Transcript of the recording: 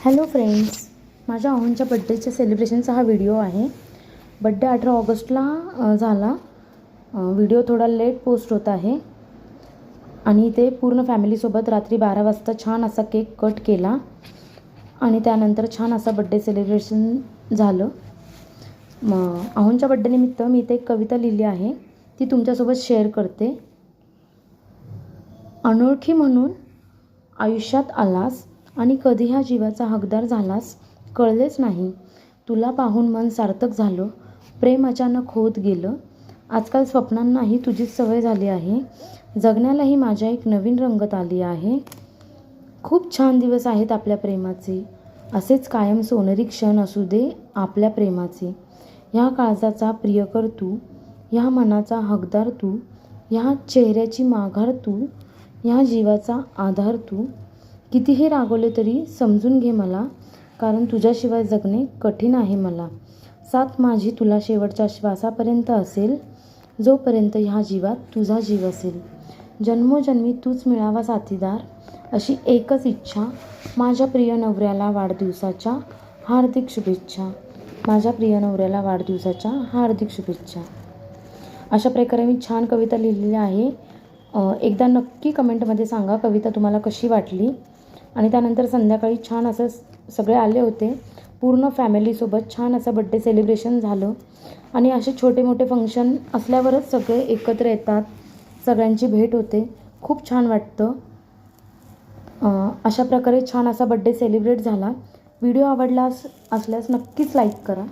Hello friends, माझ्या अहोंच्या बड्डेच्या सेलिब्रेशनचा हा video आहे. बड्डे 18 ऑगस्टला झाला. व्हिडिओ थोडा लेट पोस्ट होत आहे आणि ते पूर्ण फॅमिलीसोबत रात्री 12 वाजता छान असा केक कट केला आणि त्यानंतर छान असा बड्डे सेलिब्रेशन झालं. अहोंच्या बड्डेनिमित्त मी इथे एक कविता लिहिली आहे, ती तुमच्यासोबत शेअर करते. अनोळखी म्हणून आयुष्यात आलास आणि कधी ह्या जीवाचा हकदार झालास, कळलेच नाही. तुला पाहून मन सार्थक झालं, प्रेम अचानक होत गेलं. आजकाल स्वप्नांनाही तुझीच सवय झाली आहे, जगण्यालाही माझ्या एक नवीन रंगत आली आहे. खूप छान दिवस आहेत आपल्या प्रेमाचे, असेच कायम सोनेरी क्षण असू दे आपल्या प्रेमाचे. ह्या काळजाचा प्रियकर तू, ह्या मनाचा हकदार तू, ह्या चेहऱ्याची माघार तू, ह्या जीवाचा आधार तू. कितीही रागवले तरी समजून घे मला, कारण तुझ्याशिवाय जगणे कठीण आहे मला. साथ माझी तुला शेवटच्या श्वासापर्यंत असेल, जोपर्यंत ह्या जीवात तुझा जीव असेल. जन्मोजन्मी तूच मिळावा साथीदार, अशी एकच इच्छा. माझ्या प्रिय नवऱ्याला वाढदिवसाच्या हार्दिक शुभेच्छा. माझ्या प्रिय नवऱ्याला वाढदिवसाच्या हार्दिक शुभेच्छा. अशा प्रकारे मी छान कविता लिहिलेली आहे. एकदा नक्की कमेंटमध्ये सांगा कविता तुम्हाला कशी वाटली. आणि त्यानंतर संध्याकाळी छान असं सगळे आले होते, पूर्ण फॅमिलीसोबत छान असं बड्डे सेलिब्रेशन झालं. आणि असे छोटे मोठे फंक्शन असल्यावरच सगळे एकत्र येतात, सगळ्यांची भेट होते, खूप छान वाटतं. अशा प्रकारे छान असा बड्डे सेलिब्रेट झाला. व्हिडिओ आवडला असल्यास नक्कीच लाईक करा.